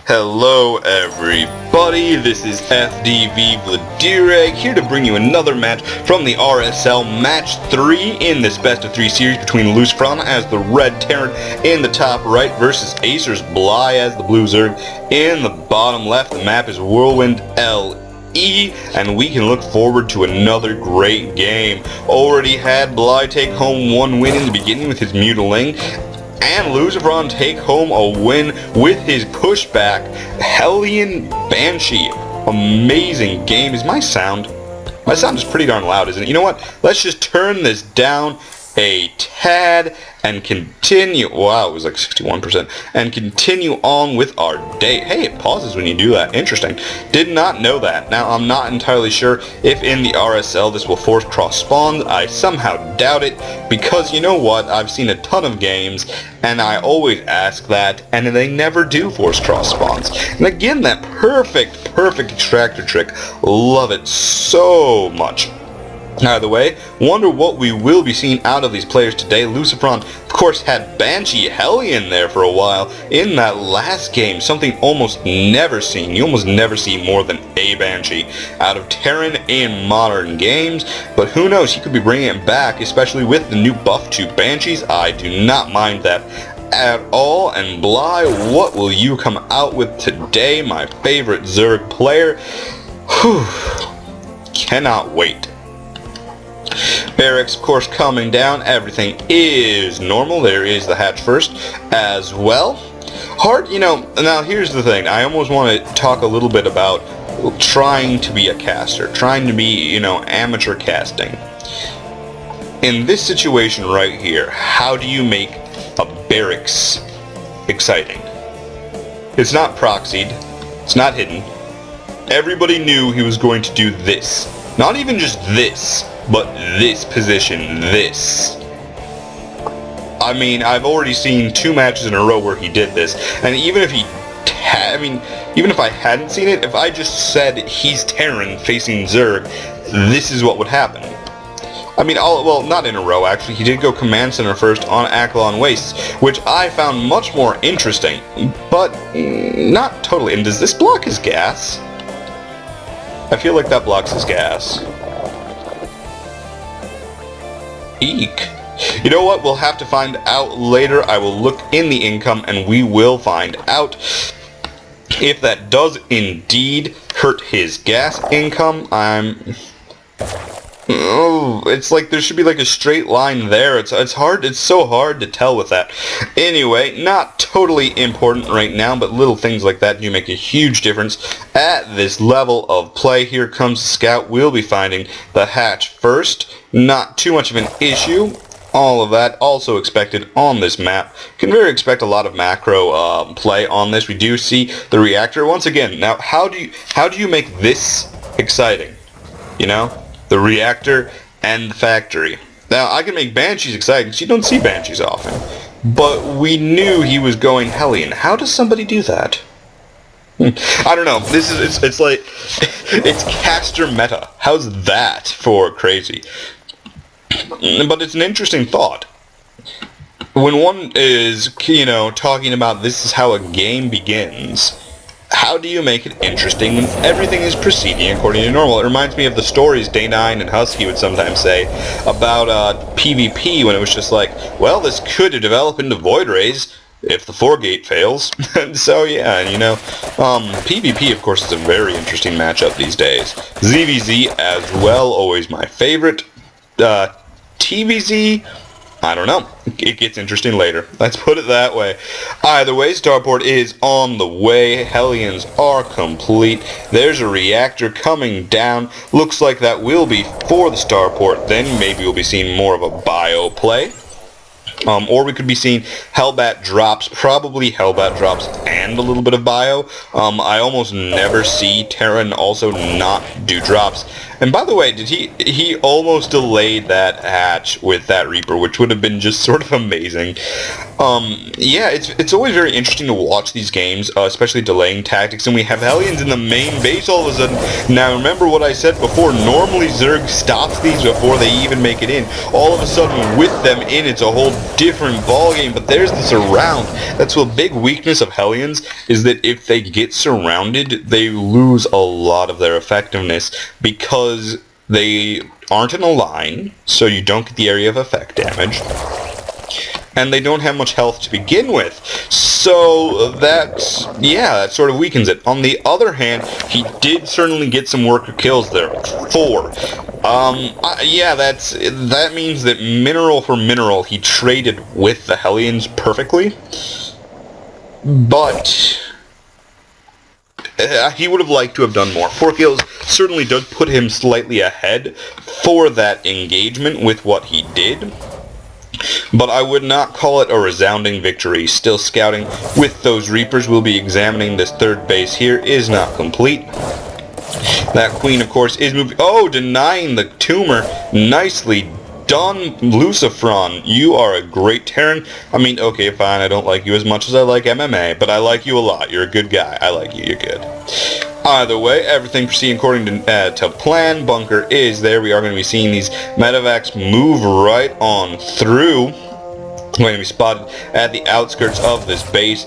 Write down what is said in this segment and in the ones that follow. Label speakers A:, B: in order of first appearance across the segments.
A: Hello everybody, this is Vladerag here to bring you another match from the RSL Match 3 in this best of 3 series between Lucifron as the red Terran in the top right versus Acer's Bly as the blue Zerg in the bottom left. The map is Whirlwind LE, and we can look forward to another great game. Already had Bly take home one win in the beginning with his Mutiling, and Lucifron take home a win with his pushback Hellion Banshee. Amazing game. Is my sound is pretty darn loud, isn't it? You know what? Let's just turn this down a tad and continue. Wow, it was like 61%. And continue on with our day. Hey, it pauses when you do that. Interesting. Did not know that. Now, I'm not entirely sure if in the RSL this will force cross spawns. I somehow doubt it, because you know what? I've seen a ton of games, and I always ask that, and they never do force cross spawns. And again, that perfect extractor trick. Love it so much. Either way, wonder what we will be seeing out of these players today. Lucifron, of course, had Banshee Hellion there for a while in that last game, something almost never seen. You almost never see more than a Banshee out of Terran in modern games, but who knows, he could be bringing it back, especially with the new buff to Banshees. I do not mind that at all. And Bly, what will you come out with today, my favorite Zerg player? Whew. Cannot wait. Barracks, of course, coming down. Everything is normal. There is the hatch first as well. Hard, you know, now here's the thing. I almost want to talk a little bit about trying to be a caster. Trying to be, you know, amateur casting. In this situation right here, how do you make a barracks exciting? It's not proxied. It's not hidden. Everybody knew he was going to do this. Not even just this, but this position, this. I mean, I've already seen 2 matches in a row where he did this, and even if even if I hadn't seen it, if I just said he's Terran facing Zerg, this is what would happen. I mean, well, not in a row, actually. He did go Command Center first on Akalon Wastes, which I found much more interesting, but not totally. And does this block his gas? I feel like that blocks his gas. Eek. You know what? We'll have to find out later. I will look in the income and we will find out if that does indeed hurt his gas income. Oh, it's like there should be like a straight line there. It's hard. It's so hard to tell with that. Anyway, not totally important right now, but little things like that do make a huge difference at this level of play. Here comes the scout. We'll be finding the hatch first. Not too much of an issue. All of that also expected on this map. Can very expect a lot of macro play on this. We do see the reactor once again. Now, how do you make this exciting? You know? The reactor and the factory. Now, I can make Banshees exciting, because you don't see Banshees often. But we knew he was going Hellion. How does somebody do that? I don't know. It's like, it's caster meta. How's that for crazy? But it's an interesting thought. When one is, you know, talking about this is how a game begins, how do you make it interesting when everything is proceeding according to normal? It reminds me of the stories Day9 and Husky would sometimes say about PvP, when it was just like, well, this could develop into Void Rays if the 4-gate fails. So yeah, you know, PvP, of course, is a very interesting matchup these days. ZvT as well, always my favorite. TvZ, I don't know. It gets interesting later. Let's put it that way. Either way, starport is on the way. Hellions are complete. There's a reactor coming down. Looks like that will be for the starport. Then maybe we'll be seeing more of a bio play. Or we could be seeing Hellbat drops, probably Hellbat drops and a little bit of bio. I almost never see Terran also not do drops. And by the way, did he almost delayed that hatch with that Reaper, which would have been just sort of amazing. Yeah, it's always very interesting to watch these games, especially delaying tactics, and we have Hellions in the main base all of a sudden. Now remember what I said before, normally Zerg stops these before they even make it in. All of a sudden with them in, it's a whole different ballgame, but there's the surround. That's a big weakness of Hellions. Hellions is that if they get surrounded, they lose a lot of their effectiveness because they aren't in a line, so you don't get the area of effect damage. And they don't have much health to begin with. So that sort of weakens it. On the other hand, he did certainly get some worker kills there. 4. That means that mineral for mineral, he traded with the Hellions perfectly. But he would have liked to have done more. 4 kills certainly does put him slightly ahead for that engagement with what he did. But I would not call it a resounding victory. Still scouting with those Reapers. We'll be examining this third base here. Is not complete. That Queen, of course, is moving. Oh, denying the tumor. Nicely done, Lucifron. You are a great Terran. I mean, okay, fine. I don't like you as much as I like MMA, but I like you a lot. You're a good guy. I like you. You're good. Either way, everything proceeding according to plan. Bunker is there. We are going to be seeing these medevacs move right on through. Going to be spotted at the outskirts of this base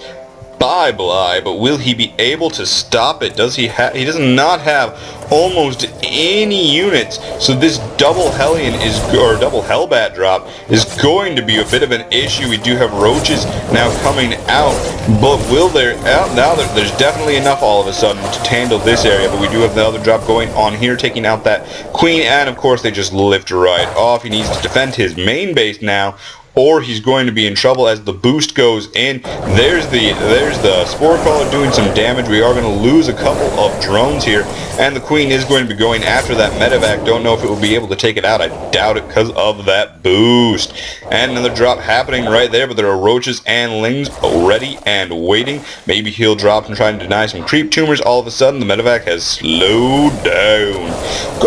A: by Bly, but will he be able to stop it? Does he have? He does not have almost any units, so this double Hellion or double Hellbat drop is going to be a bit of an issue. We do have roaches now coming out, but will there? Now there's definitely enough all of a sudden to handle this area, but we do have the other drop going on here, taking out that Queen, and of course they just lift right off. He needs to defend his main base now, or he's going to be in trouble as the boost goes in. There's the Spore Crawler doing some damage. We are going to lose a couple of drones here, and the Queen is going to be going after that medevac. Don't know if it will be able to take it out. I doubt it because of that boost. And another drop happening right there, but there are roaches and lings ready and waiting. Maybe he'll drop and try and deny some creep tumors. All of a sudden, the medevac has slowed down.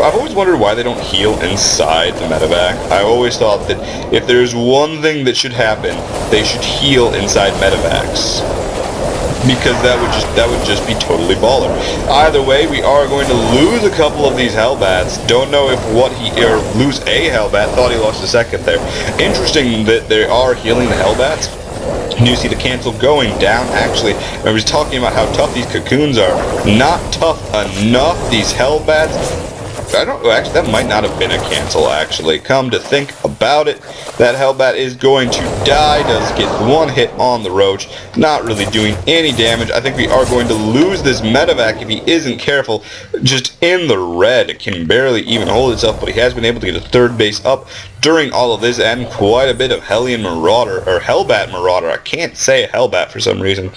A: I've always wondered why they don't heal inside the medevac. I always thought that if there's one thing that should happen, they should heal inside medevacs, because that would just be totally baller. Either way, we are going to lose a couple of these Hellbats. Don't know if lose a Hellbat. Thought he lost a second there. Interesting that they are healing the Hellbats. You see the cancel going down. Actually, I was talking about how tough these cocoons are. Not tough enough, these Hellbats. Actually, that might not have been a cancel, actually. Come to think about it, that Hellbat is going to die. Does get one hit on the Roach. Not really doing any damage. I think we are going to lose this medevac if he isn't careful. Just in the red. It can barely even hold itself, but he has been able to get a third base up during all of this, and quite a bit of Hellion Marauder, or Hellbat Marauder. I can't say Hellbat for some reason.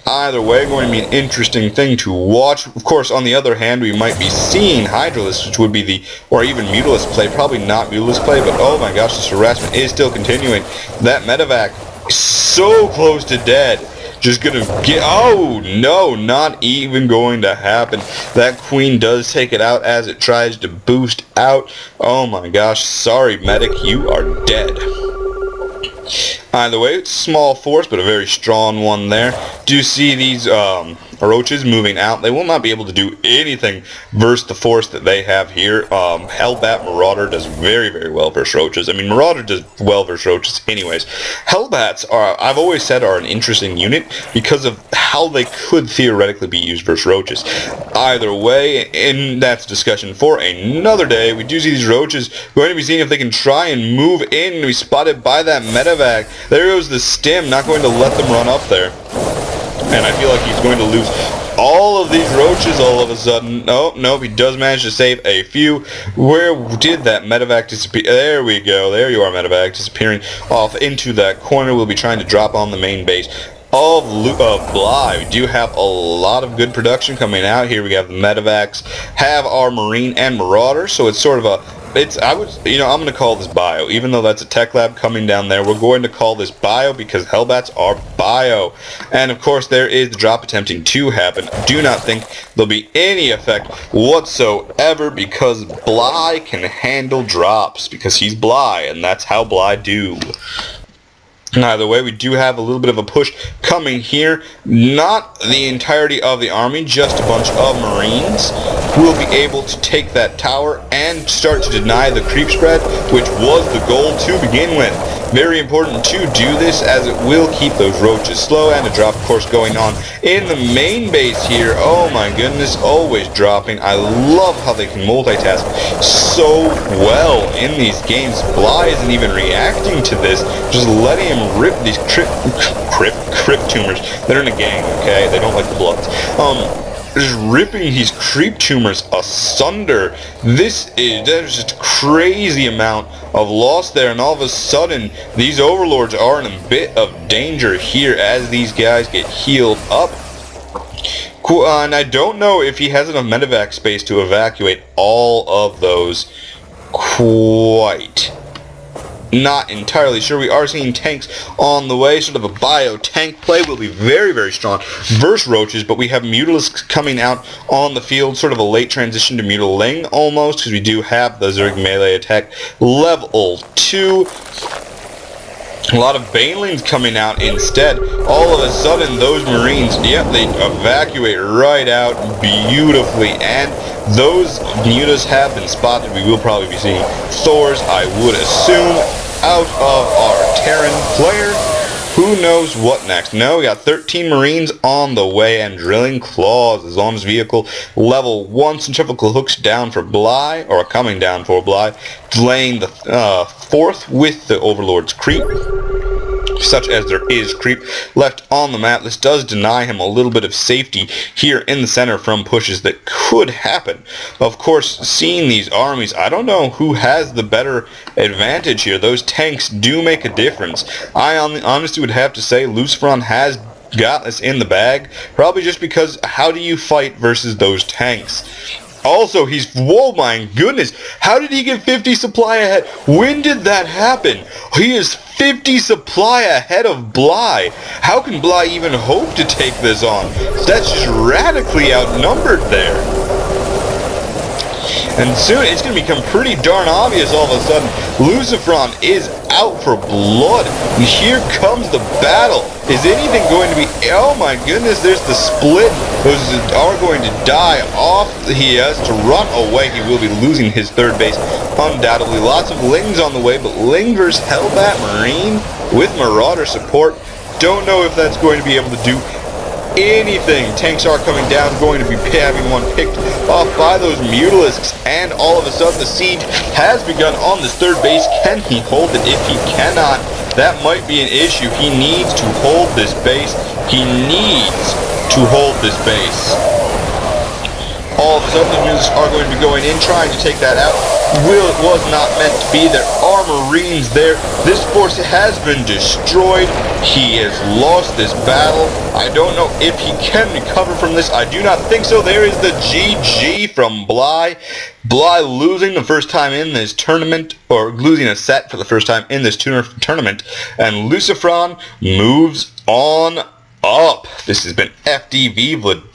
A: Either way, going to be an interesting thing to watch. Of course, on the other hand, we might be seeing Hydralisk, which would be or even Mutalisk play. Probably not Mutalisk play, but oh my gosh, this harassment is still continuing. That medevac is so close to dead. Just gonna get, oh no, not even going to happen. That Queen does take it out as it tries to boost out. Oh my gosh, sorry medic, you are dead. Either way, it's a small force, but a very strong one there. Do you see these roaches moving out? They will not be able to do anything versus the force that they have here. Hellbat Marauder does very, very well versus roaches. I mean, Marauder does well versus roaches anyways. Hellbats are, I've always said, are an interesting unit because of how they could theoretically be used versus roaches. Either way, and that's discussion for another day. We do see these roaches. We're going to be seeing if they can try and move in and be spotted by that medevac. There goes the stim, not going to let them run up there. And I feel like he's going to lose all of these roaches all of a sudden. Oh, no, he does manage to save a few. Where did that medevac disappear? There we go. There you are, medevac, disappearing off into that corner. We'll be trying to drop on the main base of Bly. We do have a lot of good production coming out here. We have the medevacs, have our Marine and Marauder, so it's sort of a I'm going to call this bio. Even though that's a tech lab coming down there, we're going to call this bio because Hellbats are bio. And of course, there is the drop attempting to happen. Do not think there'll be any effect whatsoever because Bly can handle drops because he's Bly, and that's how Bly do. Either way, we do have a little bit of a push coming here. Not the entirety of the army, just a bunch of Marines will be able to take that tower and start to deny the creep spread, which was the goal to begin with. Very important to do this, as it will keep those roaches slow, and a drop, of course, going on in the main base here. Oh my goodness, always dropping. I love how they can multitask so well in these games. Bly isn't even reacting to this, just letting him rip these crypt tumors. They're in a gang, okay? They don't like the bloods. Just ripping these creep tumors asunder. There's just a crazy amount of loss there, and all of a sudden these overlords are in a bit of danger here as these guys get healed up. And I don't know if he has enough medevac space to evacuate all of those quite. Not entirely sure. We are seeing tanks on the way. Sort of a bio-tank play will be very, very strong versus roaches, but we have Mutalisks coming out on the field. Sort of a late transition to Mutiling almost, because we do have the Zerg melee attack level 2. A lot of Banelings coming out instead. All of a sudden, those Marines, yep, they evacuate right out beautifully, and those Mutas have been spotted. We will probably be seeing Thors, I would assume, out of our Terran player. Who knows what next? No, we got 13 Marines on the way, and Drilling Claws is on his vehicle. Level 1, centrifugal hooks down for Bly, or coming down for Bly, delaying the 4th with the Overlord's creep. Such as there is creep left on the map. This does deny him a little bit of safety here in the center from pushes that could happen. Of course, seeing these armies, I don't know who has the better advantage here. Those tanks do make a difference. I honestly would have to say Lucifron has got this in the bag, probably just because how do you fight versus those tanks? Also, whoa my goodness, how did he get 50 supply ahead? When did that happen? He is 50 supply ahead of Bly. How can Bly even hope to take this on? That's just radically outnumbered there. And soon it's going to become pretty darn obvious all of a sudden. Lucifron is out for blood. And here comes the battle. Is anything going to be... Oh my goodness, there's the split. Those are going to die off. He has to run away. He will be losing his third base undoubtedly. Lots of Lings on the way, but Lingers held that Marine with Marauder support. Don't know if that's going to be able to do anything. Tanks are coming down, going to be having one picked off by those Mutalisks, and all of a sudden the siege has begun on this third base. Can he hold it? If he cannot, that might be an issue. He needs to hold this base. He needs to hold this base. All of a sudden the Mutalisks are going to be going in, trying to take that out. It was not meant to be. There are Marines there. This force has been destroyed. He has lost this battle. I don't know if he can recover from this. I do not think so. There is the GG from Bly. Bly losing the first time in this tournament, or losing a set for the first time in this tournament. And Lucifron moves on up. This has been FDV Vladerag.